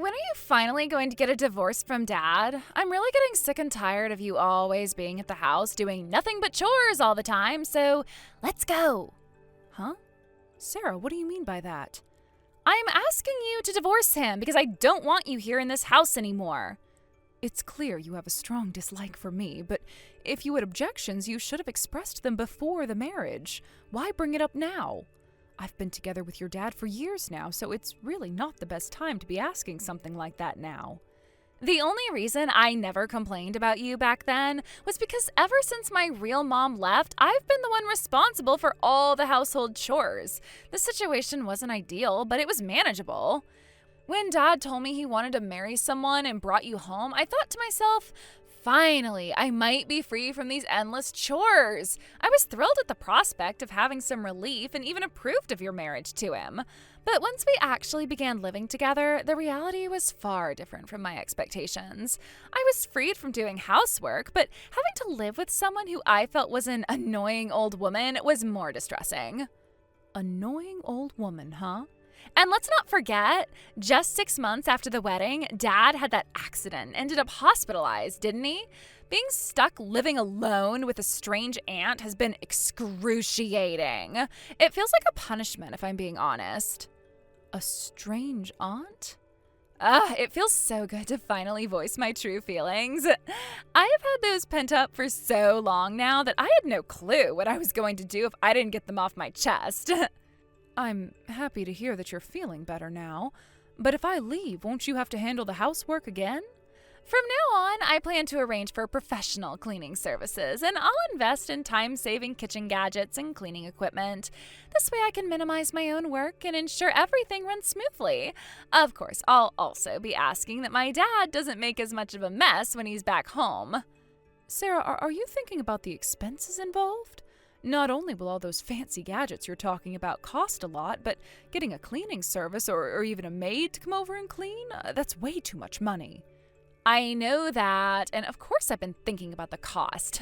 when are you finally going to get a divorce from Dad? I'm really getting sick and tired of you always being at the house doing nothing but chores all the time, so let's go. Huh? Sarah, what do you mean by that? I'm asking you to divorce him because I don't want you here in this house anymore. It's clear you have a strong dislike for me, but if you had objections, you should have expressed them before the marriage. Why bring it up now? I've been together with your dad for years now, so it's really not the best time to be asking something like that now. The only reason I never complained about you back then was because ever since my real mom left, I've been the one responsible for all the household chores. The situation wasn't ideal, but it was manageable. When Dad told me he wanted to marry someone and brought you home, I thought to myself, finally, I might be free from these endless chores. I was thrilled at the prospect of having some relief and even approved of your marriage to him. But once we actually began living together, the reality was far different from my expectations. I was freed from doing housework, but having to live with someone who I felt was an annoying old woman was more distressing. Annoying old woman, huh? And let's not forget, just 6 months after the wedding, Dad had that accident, ended up hospitalized, didn't he? Being stuck living alone with a strange aunt has been excruciating. It feels like a punishment, if I'm being honest. A strange aunt? It feels so good to finally voice my true feelings. I have had those pent up for so long now that I had no clue what I was going to do if I didn't get them off my chest. I'm happy to hear that you're feeling better now, but if I leave, won't you have to handle the housework again? From now on, I plan to arrange for professional cleaning services, and I'll invest in time-saving kitchen gadgets and cleaning equipment. This way I can minimize my own work and ensure everything runs smoothly. Of course, I'll also be asking that my dad doesn't make as much of a mess when he's back home. Sarah, are you thinking about the expenses involved? Not only will all those fancy gadgets you're talking about cost a lot, but getting a cleaning service or even a maid to come over and clean, that's way too much money. I know that, and of course I've been thinking about the cost.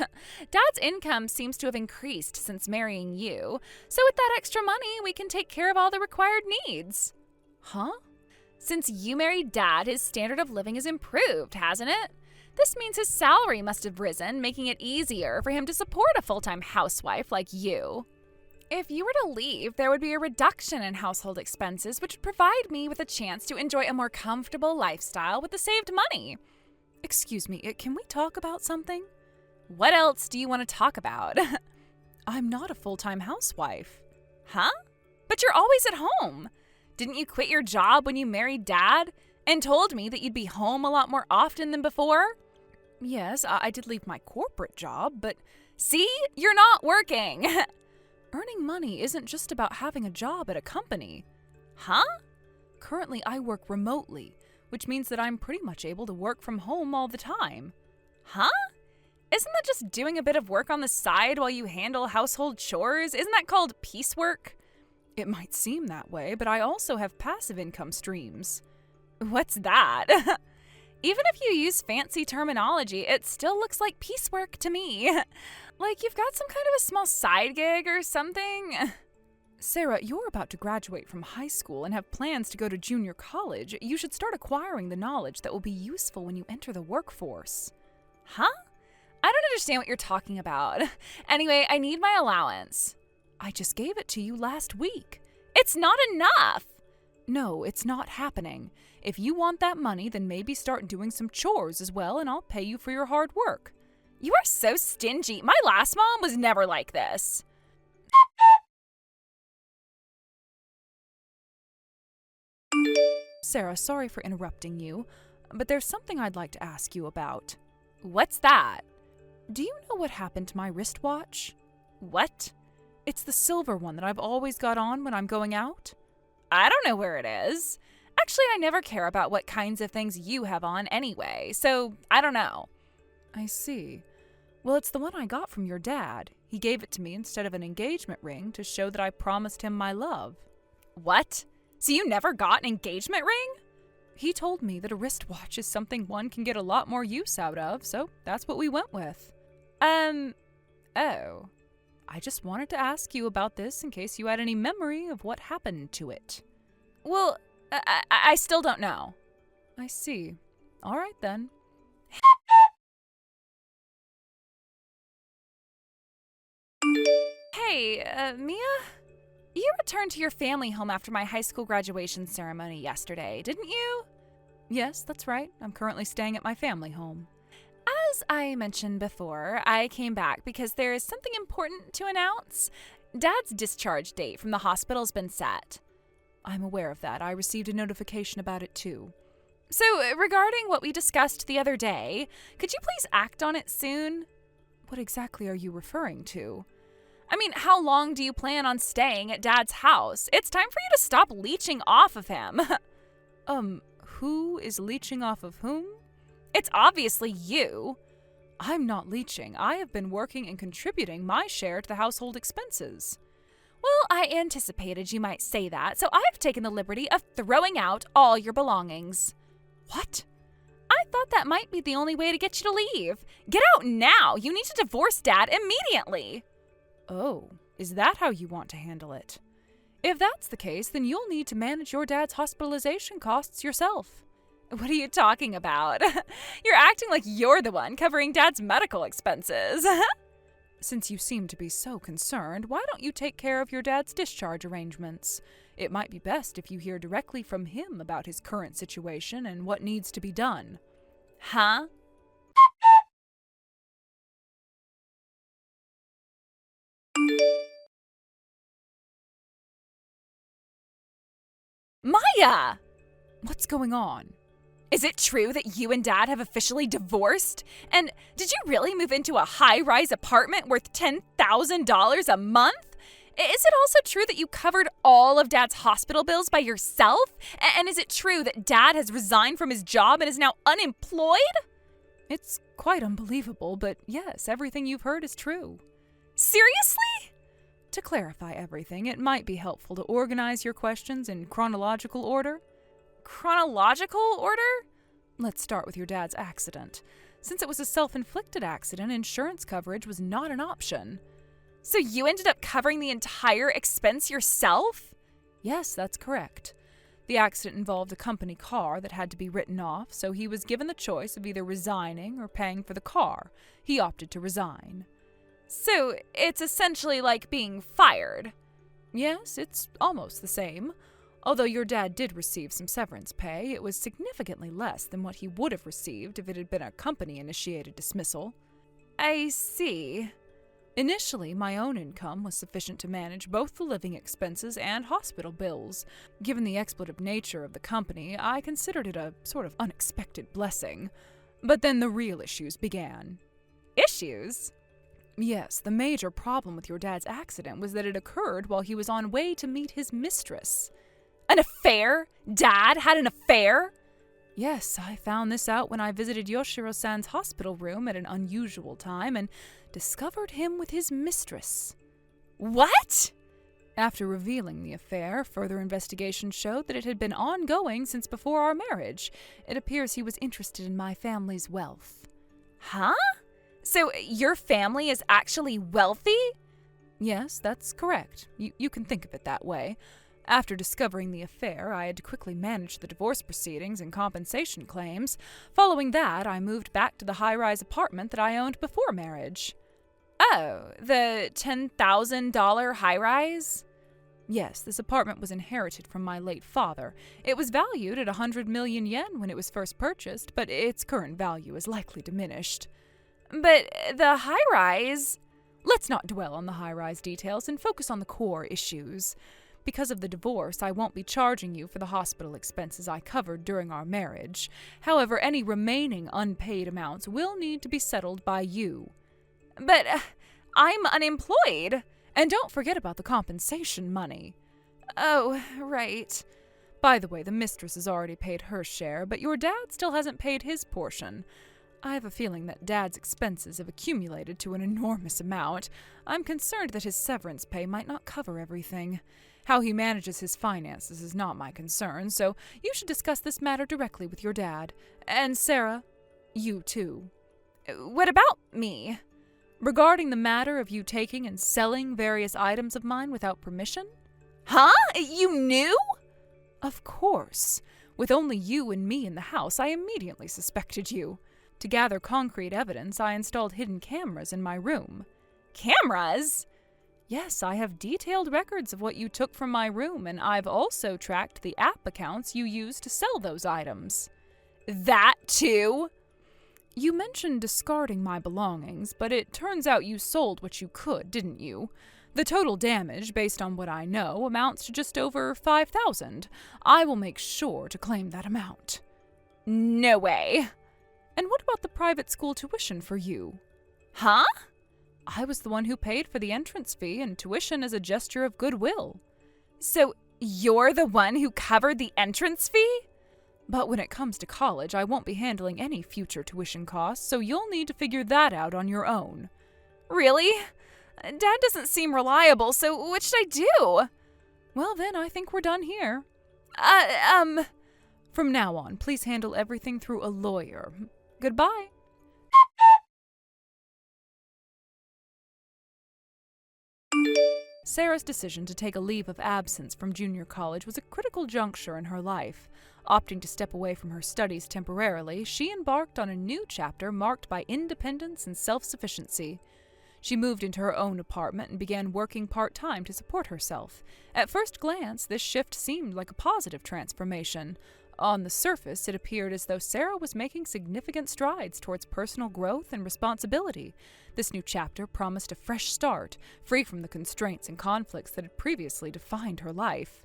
Dad's income seems to have increased since marrying you, so with that extra money, we can take care of all the required needs. Huh? Since you married Dad, his standard of living has improved, hasn't it? This means his salary must have risen, making it easier for him to support a full-time housewife like you. If you were to leave, there would be a reduction in household expenses, which would provide me with a chance to enjoy a more comfortable lifestyle with the saved money. Excuse me, can we talk about something? What else do you want to talk about? I'm not a full-time housewife. Huh? But you're always at home. Didn't you quit your job when you married Dad and told me that you'd be home a lot more often than before? Yes, I did leave my corporate job, but see, you're not working. Earning money isn't just about having a job at a company. Huh? Currently, I work remotely, which means that I'm pretty much able to work from home all the time. Huh? Isn't that just doing a bit of work on the side while you handle household chores? Isn't that called piecework? It might seem that way, but I also have passive income streams. What's that? Even if you use fancy terminology, it still looks like piecework to me. Like you've got some kind of a small side gig or something. Sarah, you're about to graduate from high school and have plans to go to junior college. You should start acquiring the knowledge that will be useful when you enter the workforce. Huh? I don't understand what you're talking about. Anyway, I need my allowance. I just gave it to you last week. It's not enough. No, it's not happening. If you want that money, then maybe start doing some chores as well, and I'll pay you for your hard work. You are so stingy. My last mom was never like this. Sarah, sorry for interrupting you, but there's something I'd like to ask you about. What's that? Do you know what happened to my wristwatch? What? It's the silver one that I've always got on when I'm going out. I don't know where it is. Actually, I never care about what kinds of things you have on anyway, so I don't know. I see. Well, it's the one I got from your dad. He gave it to me instead of an engagement ring to show that I promised him my love. What? So you never got an engagement ring? He told me that a wristwatch is something one can get a lot more use out of, so that's what we went with. Oh. I just wanted to ask you about this in case you had any memory of what happened to it. Well, I still don't know. I see. All right then. Hey, Mia? You returned to your family home after my high school graduation ceremony yesterday, didn't you? Yes, that's right. I'm currently staying at my family home. As I mentioned before, I came back because there is something important to announce. Dad's discharge date from the hospital's been set. I'm aware of that. I received a notification about it too. So, regarding what we discussed the other day, could you please act on it soon? What exactly are you referring to? I mean, how long do you plan on staying at Dad's house? It's time for you to stop leeching off of him. Who is leeching off of whom? It's obviously you. I'm not leeching. I have been working and contributing my share to the household expenses. Well, I anticipated you might say that, so I've taken the liberty of throwing out all your belongings. What? I thought that might be the only way to get you to leave. Get out now! You need to divorce Dad immediately! Oh, is that how you want to handle it? If that's the case, then you'll need to manage your dad's hospitalization costs yourself. What are you talking about? You're acting like you're the one covering Dad's medical expenses. Since you seem to be so concerned, why don't you take care of your dad's discharge arrangements? It might be best if you hear directly from him about his current situation and what needs to be done. Huh? Maya! What's going on? Is it true that you and Dad have officially divorced? And did you really move into a high-rise apartment worth $10,000 a month? Is it also true that you covered all of Dad's hospital bills by yourself? And is it true that Dad has resigned from his job and is now unemployed? It's quite unbelievable, but yes, everything you've heard is true. Seriously? To clarify everything, it might be helpful to organize your questions in chronological order. Chronological order? Let's start with your dad's accident. Since it was a self-inflicted accident, insurance coverage was not an option. So you ended up covering the entire expense yourself? Yes, that's correct. The accident involved a company car that had to be written off, so he was given the choice of either resigning or paying for the car. He opted to resign. So it's essentially like being fired. Yes, it's almost the same. Although your dad did receive some severance pay, it was significantly less than what he would have received if it had been a company-initiated dismissal. I see. Initially, my own income was sufficient to manage both the living expenses and hospital bills. Given the expletive nature of the company, I considered it a sort of unexpected blessing. But then the real issues began. Issues? Yes, the major problem with your dad's accident was that it occurred while he was on way to meet his mistress. An affair? Dad had an affair? Yes, I found this out when I visited Yoshiro-san's hospital room at an unusual time and discovered him with his mistress. What? After revealing the affair, further investigation showed that it had been ongoing since before our marriage. It appears he was interested in my family's wealth. Huh? So your family is actually wealthy? Yes, that's correct. You can think of it that way. After discovering the affair, I had to quickly manage the divorce proceedings and compensation claims. Following that, I moved back to the high-rise apartment that I owned before marriage. Oh, the $10,000 high-rise? Yes, this apartment was inherited from my late father. It was valued at 100 million yen when it was first purchased, but its current value is likely diminished. But the high-rise... Let's not dwell on the high-rise details and focus on the core issues. Because of the divorce, I won't be charging you for the hospital expenses I covered during our marriage. However, any remaining unpaid amounts will need to be settled by you. But I'm unemployed. And don't forget about the compensation money. Oh, right. By the way, the mistress has already paid her share, but your dad still hasn't paid his portion. I have a feeling that Dad's expenses have accumulated to an enormous amount. I'm concerned that his severance pay might not cover everything. How he manages his finances is not my concern, so you should discuss this matter directly with your dad. And Sarah, you too. What about me? Regarding the matter of you taking and selling various items of mine without permission? Huh? You knew? Of course. With only you and me in the house, I immediately suspected you. To gather concrete evidence, I installed hidden cameras in my room. Cameras? Yes, I have detailed records of what you took from my room, and I've also tracked the app accounts you used to sell those items. That too? You mentioned discarding my belongings, but it turns out you sold what you could, didn't you? The total damage, based on what I know, amounts to just over 5,000. I will make sure to claim that amount. No way. And what about the private school tuition for you? Huh? I was the one who paid for the entrance fee, and tuition is a gesture of goodwill. So you're the one who covered the entrance fee? But when it comes to college, I won't be handling any future tuition costs, so you'll need to figure that out on your own. Really? Dad doesn't seem reliable, so what should I do? Well then, I think we're done here. From now on, please handle everything through a lawyer. Goodbye. Sarah's decision to take a leave of absence from junior college was a critical juncture in her life. Opting to step away from her studies temporarily, she embarked on a new chapter marked by independence and self-sufficiency. She moved into her own apartment and began working part-time to support herself. At first glance, this shift seemed like a positive transformation. On the surface, it appeared as though Sarah was making significant strides towards personal growth and responsibility. This new chapter promised a fresh start, free from the constraints and conflicts that had previously defined her life.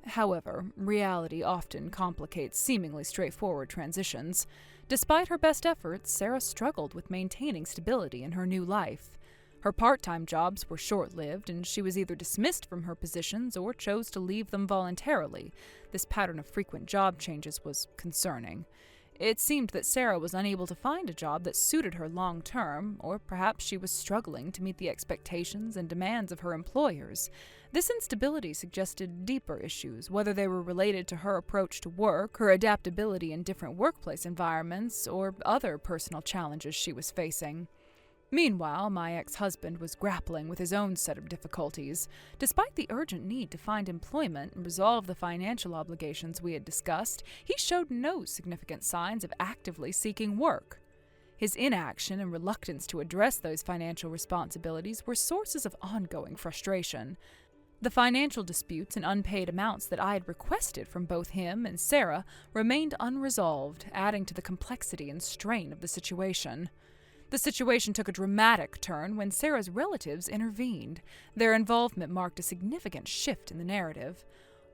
However, reality often complicates seemingly straightforward transitions. Despite her best efforts, Sarah struggled with maintaining stability in her new life. Her part-time jobs were short-lived, and she was either dismissed from her positions or chose to leave them voluntarily. This pattern of frequent job changes was concerning. It seemed that Sarah was unable to find a job that suited her long-term, or perhaps she was struggling to meet the expectations and demands of her employers. This instability suggested deeper issues, whether they were related to her approach to work, her adaptability in different workplace environments, or other personal challenges she was facing. Meanwhile, my ex-husband was grappling with his own set of difficulties. Despite the urgent need to find employment and resolve the financial obligations we had discussed, he showed no significant signs of actively seeking work. His inaction and reluctance to address those financial responsibilities were sources of ongoing frustration. The financial disputes and unpaid amounts that I had requested from both him and Sarah remained unresolved, adding to the complexity and strain of the situation. The situation took a dramatic turn when Sarah's relatives intervened. Their involvement marked a significant shift in the narrative.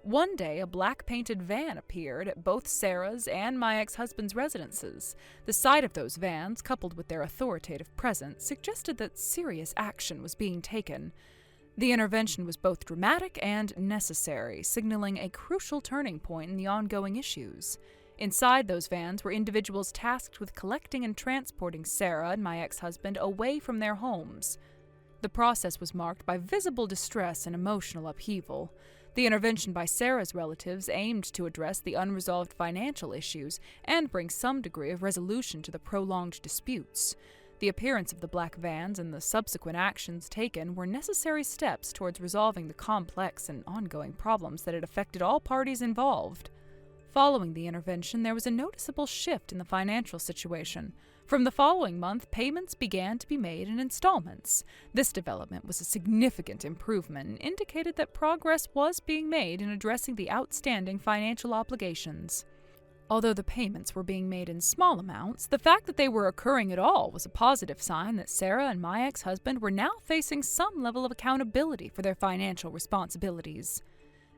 One day, a black-painted van appeared at both Sarah's and my ex-husband's residences. The sight of those vans, coupled with their authoritative presence, suggested that serious action was being taken. The intervention was both dramatic and necessary, signaling a crucial turning point in the ongoing issues. Inside those vans were individuals tasked with collecting and transporting Sarah and my ex-husband away from their homes. The process was marked by visible distress and emotional upheaval. The intervention by Sarah's relatives aimed to address the unresolved financial issues and bring some degree of resolution to the prolonged disputes. The appearance of the black vans and the subsequent actions taken were necessary steps towards resolving the complex and ongoing problems that had affected all parties involved. Following the intervention, there was a noticeable shift in the financial situation. From the following month, payments began to be made in installments. This development was a significant improvement and indicated that progress was being made in addressing the outstanding financial obligations. Although the payments were being made in small amounts, the fact that they were occurring at all was a positive sign that Sarah and my ex-husband were now facing some level of accountability for their financial responsibilities.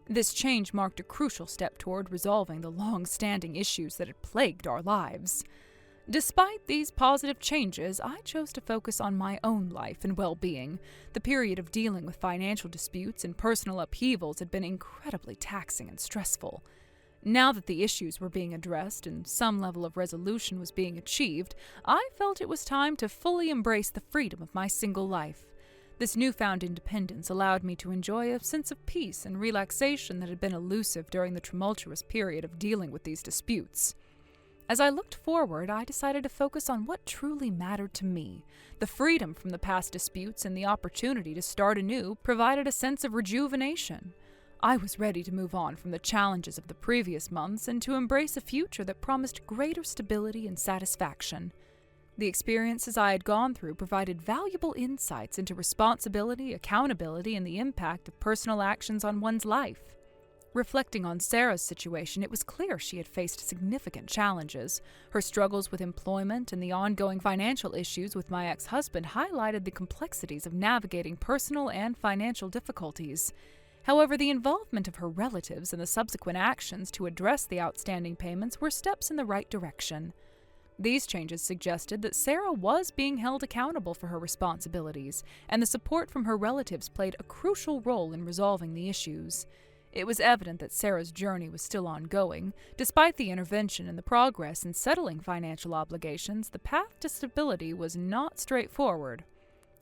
This change marked a crucial step toward resolving the long-standing issues that had plagued our lives. Despite these positive changes, I chose to focus on my own life and well-being. The period of dealing with financial disputes and personal upheavals had been incredibly taxing and stressful. Now that the issues were being addressed and some level of resolution was being achieved, I felt it was time to fully embrace the freedom of my single life. This newfound independence allowed me to enjoy a sense of peace and relaxation that had been elusive during the tumultuous period of dealing with these disputes. As I looked forward, I decided to focus on what truly mattered to me. The freedom from the past disputes and the opportunity to start anew provided a sense of rejuvenation. I was ready to move on from the challenges of the previous months and to embrace a future that promised greater stability and satisfaction. The experiences I had gone through provided valuable insights into responsibility, accountability, and the impact of personal actions on one's life. Reflecting on Sarah's situation, it was clear she had faced significant challenges. Her struggles with employment and the ongoing financial issues with my ex-husband highlighted the complexities of navigating personal and financial difficulties. However, the involvement of her relatives and the subsequent actions to address the outstanding payments were steps in the right direction. These changes suggested that Sarah was being held accountable for her responsibilities, and the support from her relatives played a crucial role in resolving the issues. It was evident that Sarah's journey was still ongoing. Despite the intervention and the progress in settling financial obligations, the path to stability was not straightforward.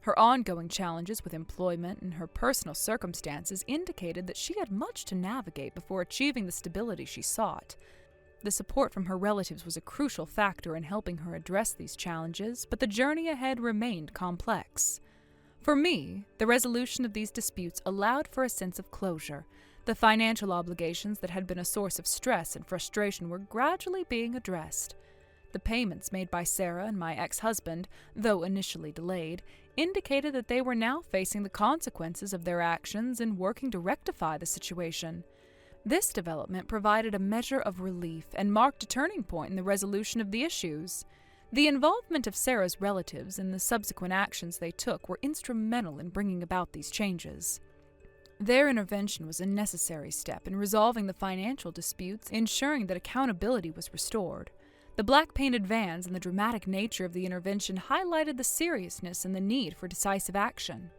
Her ongoing challenges with employment and her personal circumstances indicated that she had much to navigate before achieving the stability she sought. The support from her relatives was a crucial factor in helping her address these challenges, but the journey ahead remained complex. For me, the resolution of these disputes allowed for a sense of closure. The financial obligations that had been a source of stress and frustration were gradually being addressed. The payments made by Sarah and my ex-husband, though initially delayed, indicated that they were now facing the consequences of their actions and working to rectify the situation. This development provided a measure of relief and marked a turning point in the resolution of the issues. The involvement of Sarah's relatives and the subsequent actions they took were instrumental in bringing about these changes. Their intervention was a necessary step in resolving the financial disputes, ensuring that accountability was restored. The black-painted vans and the dramatic nature of the intervention highlighted the seriousness and the need for decisive action.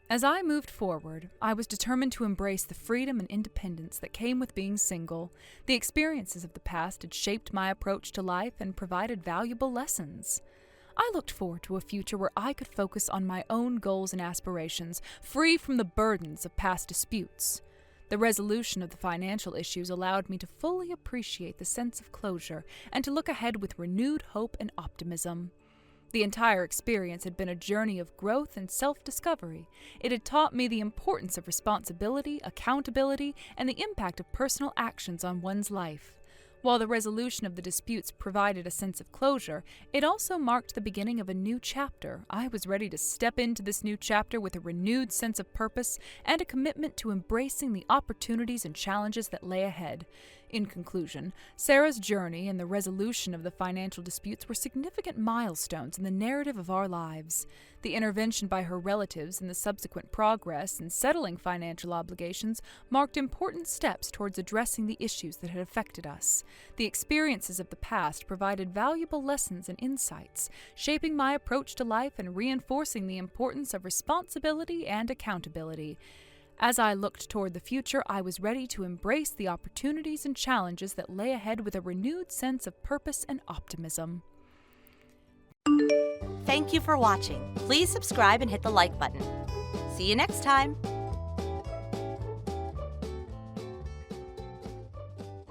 As I moved forward, I was determined to embrace the freedom and independence that came with being single. The experiences of the past had shaped my approach to life and provided valuable lessons. I looked forward to a future where I could focus on my own goals and aspirations, free from the burdens of past disputes. The resolution of the financial issues allowed me to fully appreciate the sense of closure and to look ahead with renewed hope and optimism. The entire experience had been a journey of growth and self-discovery. It had taught me the importance of responsibility, accountability, and the impact of personal actions on one's life. While the resolution of the disputes provided a sense of closure, it also marked the beginning of a new chapter. I was ready to step into this new chapter with a renewed sense of purpose and a commitment to embracing the opportunities and challenges that lay ahead. In conclusion, Sarah's journey and the resolution of the financial disputes were significant milestones in the narrative of our lives. The intervention by her relatives and the subsequent progress in settling financial obligations marked important steps towards addressing the issues that had affected us. The experiences of the past provided valuable lessons and insights, shaping my approach to life and reinforcing the importance of responsibility and accountability. As I looked toward the future, I was ready to embrace the opportunities and challenges that lay ahead with a renewed sense of purpose and optimism. Thank you for watching. Please subscribe and hit the like button. See you next time.